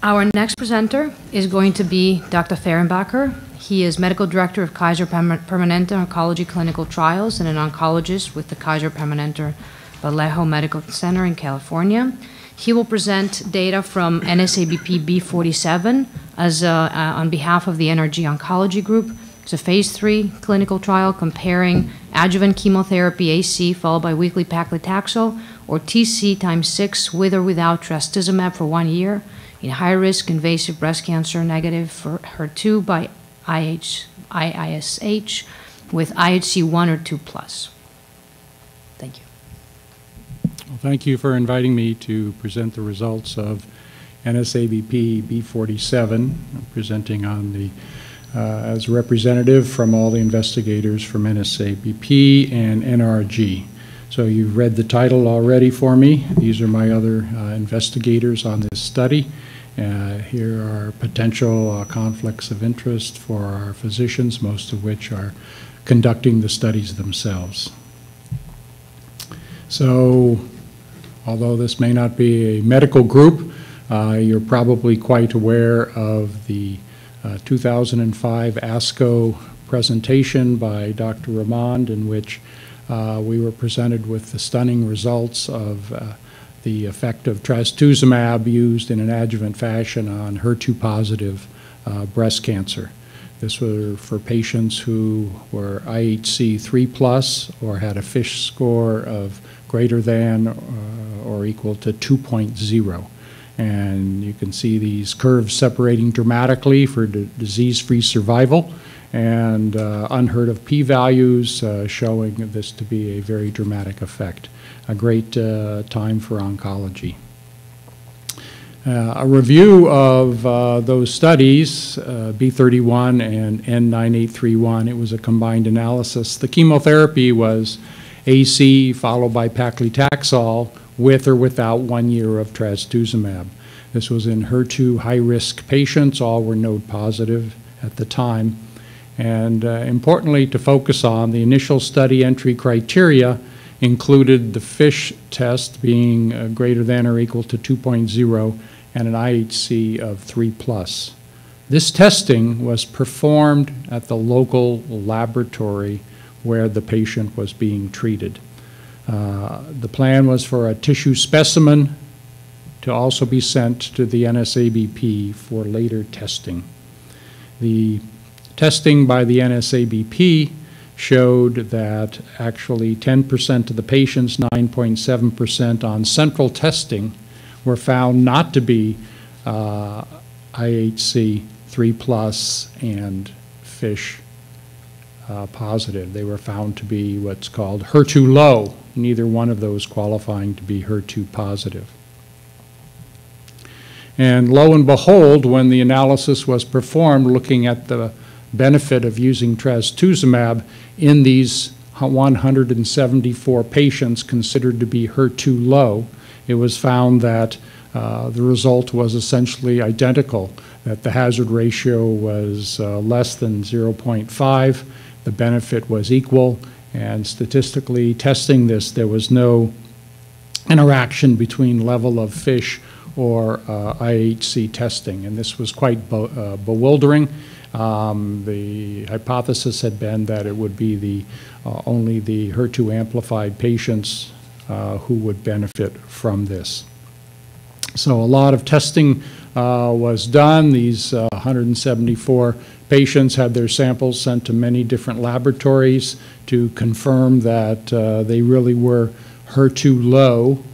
Our next presenter is going to be Dr. Fehrenbacher. He is Medical Director of Kaiser Permanente Oncology Clinical Trials and an oncologist with the Kaiser Permanente Vallejo Medical Center in California. He will present data from NSABP B-47 on behalf of the NRG Oncology Group. It's a phase 3 clinical trial comparing adjuvant chemotherapy AC followed by weekly paclitaxel or TC times 6 with or without trastuzumab for 1 year in high-risk invasive breast cancer negative for HER2 by ISH with IHC 1 or 2 plus. Thank you. Well, thank you for inviting me to present the results of NSABP B-47. I'm presenting on the as a representative from all the investigators from NSABP and NRG. So you've read the title already for me. These are my other investigators on this study. Here are potential conflicts of interest for our physicians, most of which are conducting the studies themselves. So, although this may not be a medical group, you're probably quite aware of the 2005 ASCO presentation by Dr. Ramond, in which we were presented with the stunning results of the effect of trastuzumab used in an adjuvant fashion on HER2-positive breast cancer. This was for patients who were IHC 3+ or had a FISH score of greater than or equal to 2.0. And you can see these curves separating dramatically for disease-free survival and unheard of p-values showing this to be a very dramatic effect. A great time for oncology. A review of those studies, B31 and N9831, it was a combined analysis. The chemotherapy was AC followed by paclitaxel with or without 1 year of trastuzumab. This was in HER2 high-risk patients. All were node positive at the time. And importantly to focus on, the initial study entry criteria included the FISH test being greater than or equal to 2.0 and an IHC of 3+. This testing was performed at the local laboratory where the patient was being treated. The plan was for a tissue specimen to also be sent to the NSABP for later testing. The testing by the NSABP showed that actually 10% of the patients, 9.7% on central testing, were found not to be IHC 3+ and FISH positive. They were found to be what's called HER2-Low, neither one of those qualifying to be HER2 positive. And lo and behold, when the analysis was performed looking at the benefit of using trastuzumab in these 174 patients considered to be HER2-low, it was found that the result was essentially identical, that the hazard ratio was less than 0.5, the benefit was equal, and statistically testing this, there was no interaction between level of FISH or IHC testing, and this was quite bewildering. The hypothesis had been that it would be only the HER2 amplified patients who would benefit from this. So a lot of testing was done. These 174 patients had their samples sent to many different laboratories to confirm that they really were HER2-low,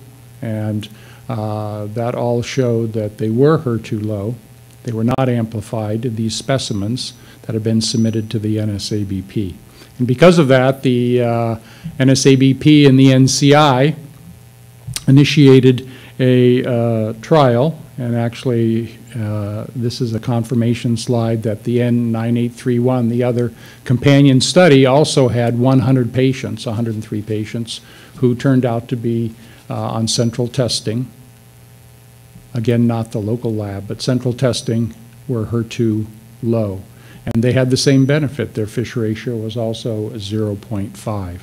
and that all showed that they were HER2-low. They were not amplified, these specimens that have been submitted to the NSABP. And because of that, the NSABP and the NCI initiated a trial, and actually this is a confirmation slide that the N9831, the other companion study, also had 100 patients, 103 patients, who turned out to be on central testing. Again, not the local lab, but central testing were HER2-low. And they had the same benefit. Their FISH ratio was also 0.5.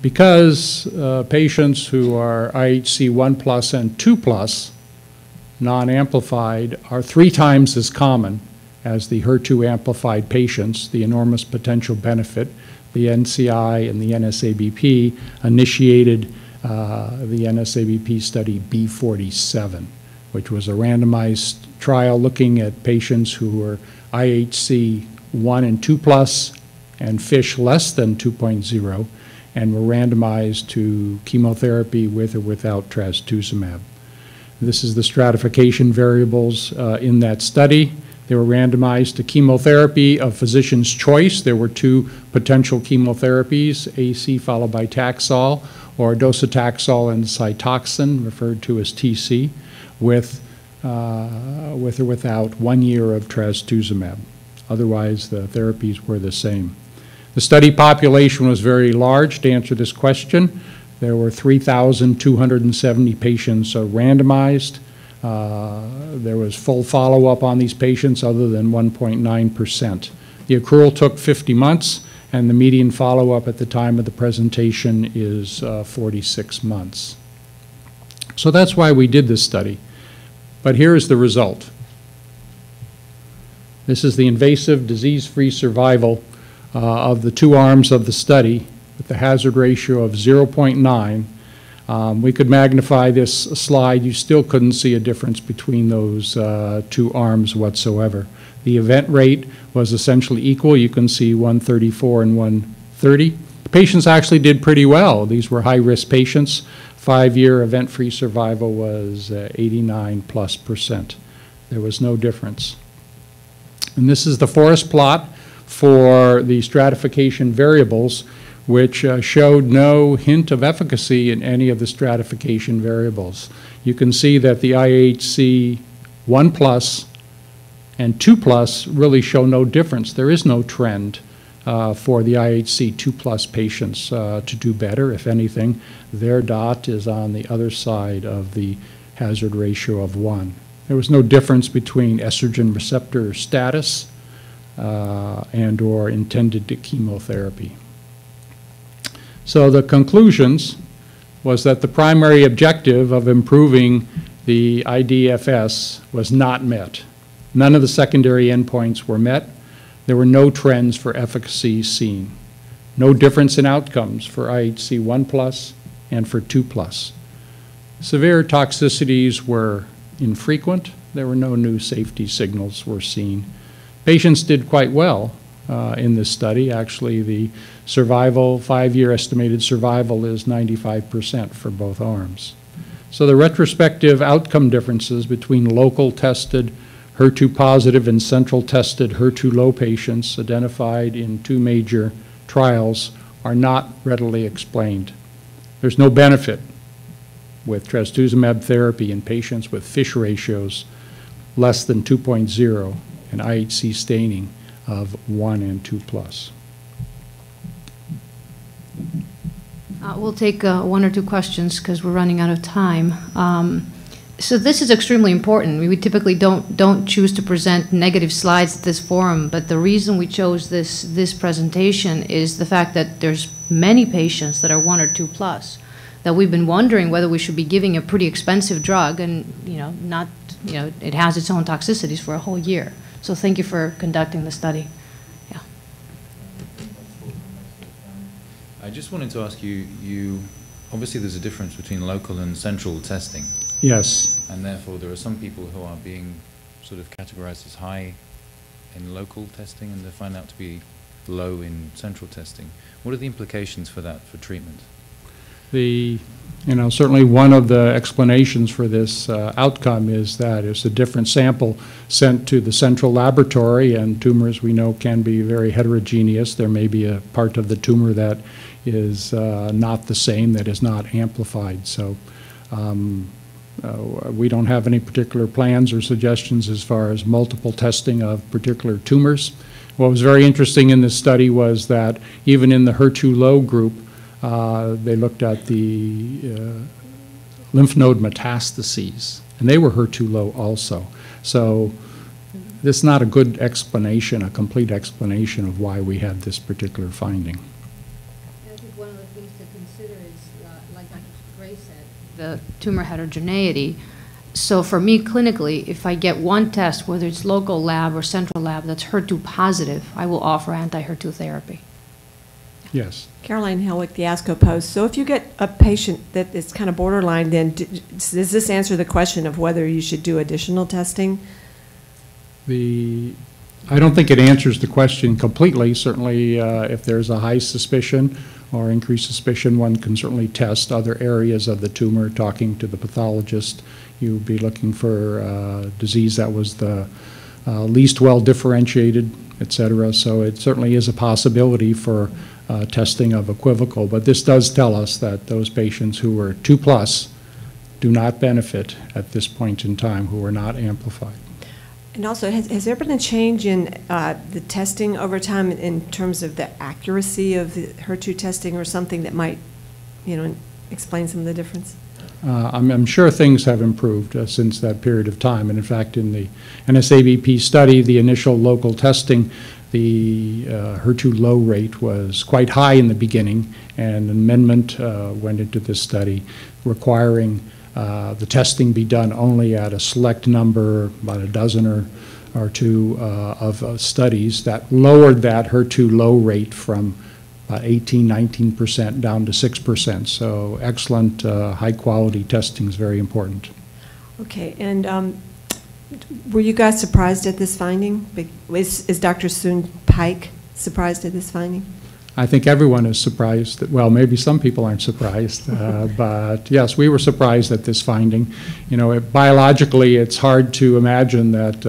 Because patients who are IHC 1+ and 2+ non-amplified are 3 times as common as the HER2 amplified patients. The enormous potential benefit. The NCI and the NSABP initiated the NSABP study B-47, which was a randomized trial looking at patients who were IHC 1 and 2 plus and FISH less than 2.0, and were randomized to chemotherapy with or without trastuzumab. This is the stratification variables in that study. They were randomized to chemotherapy of physician's choice. There were 2 potential chemotherapies, AC followed by Taxol, or docetaxel and Cytoxan, referred to as TC, with or without 1 year of trastuzumab. Otherwise, the therapies were the same. The study population was very large. To answer this question, there were 3,270 patients randomized. There was full follow-up on these patients other than 1.9%. The accrual took 50 months, and the median follow-up at the time of the presentation is 46 months. So that's why we did this study. But here is the result. This is the invasive disease-free survival of the 2 arms of the study with the hazard ratio of 0.9. We could magnify this slide. You still couldn't see a difference between those 2 arms whatsoever. The event rate was essentially equal. You can see 134 and 130. The patients actually did pretty well. These were high-risk patients. 5-year event-free survival was 89+%. There was no difference. And this is the forest plot for the stratification variables, which showed no hint of efficacy in any of the stratification variables. You can see that the IHC 1 plus and 2 plus really show no difference. There is no trend for the IHC 2 plus patients to do better. If anything, their dot is on the other side of the hazard ratio of 1. There was no difference between estrogen receptor status and or intended chemotherapy. So the conclusions was that the primary objective of improving the IDFS was not met. None of the secondary endpoints were met. There were no trends for efficacy seen. No difference in outcomes for IHC 1 plus and for 2 plus. Severe toxicities were infrequent. There were no new safety signals were seen. Patients did quite well in this study. Actually, the survival, 5-year estimated survival is 95% for both arms. So the retrospective outcome differences between local tested HER2 positive and central tested HER2-low patients identified in 2 major trials are not readily explained. There's no benefit with trastuzumab therapy in patients with FISH ratios less than 2.0 and IHC staining of 1 and 2 plus. We'll take 1 or 2 questions because we're running out of time. So this is extremely important. We typically don't choose to present negative slides at this forum, but the reason we chose this presentation is the fact that there's many patients that are 1 or 2 plus that we've been wondering whether we should be giving a pretty expensive drug and it has its own toxicities for a whole year. So thank you for conducting the study. Yeah. I just wanted to ask you, obviously there's a difference between local and central testing. Yes. And therefore there are some people who are being sort of categorized as high in local testing and they find out to be low in central testing. What are the implications for that for treatment? Certainly one of the explanations for this outcome is that it's a different sample sent to the central laboratory, and tumors we know can be very heterogeneous. There may be a part of the tumor that is not the same, that is not amplified. So we don't have any particular plans or suggestions as far as multiple testing of particular tumors. What was very interesting in this study was that even in the HER2-low group, they looked at the lymph node metastases, and they were HER2-low also. So this is not a good explanation, a complete explanation of why we had this particular finding. I think one of the things to consider is, like Dr. Gray said, the tumor heterogeneity. So for me, clinically, if I get one test, whether it's local lab or central lab, that's HER2 positive, I will offer anti-HER2 therapy. Yes. Caroline Helwick, the ASCO Post. So if you get a patient that is kind of borderline, then does this answer the question of whether you should do additional testing? I don't think it answers the question completely. Certainly, if there's a high suspicion or increased suspicion, one can certainly test other areas of the tumor. Talking to the pathologist, you would be looking for disease that was the least well differentiated, et cetera. So it certainly is a possibility for testing of equivocal. But this does tell us that those patients who were 2+ do not benefit at this point in time, who are not amplified. And also, has there been a change in the testing over time in terms of the accuracy of the HER2 testing, or something that might, explain some of the difference? I'm sure things have improved since that period of time. And in fact, in the NSABP study, the initial local testing, the HER2-low rate was quite high in the beginning, and an amendment went into this study requiring the testing be done only at a select number, about a dozen or two of studies, that lowered that HER2-low rate from about 19% down to 6%. So excellent, high-quality testing is very important. Okay, and were you guys surprised at this finding? Is Dr. Soon Pike surprised at this finding? I think everyone is surprised. Well, maybe some people aren't surprised, but yes, we were surprised at this finding. Biologically, it's hard to imagine that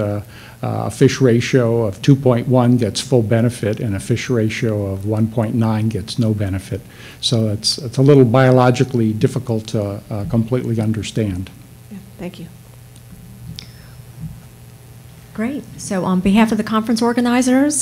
a FISH ratio of 2.1 gets full benefit and a FISH ratio of 1.9 gets no benefit. So it's a little biologically difficult to completely understand. Yeah, thank you. Great. So on behalf of the conference organizers,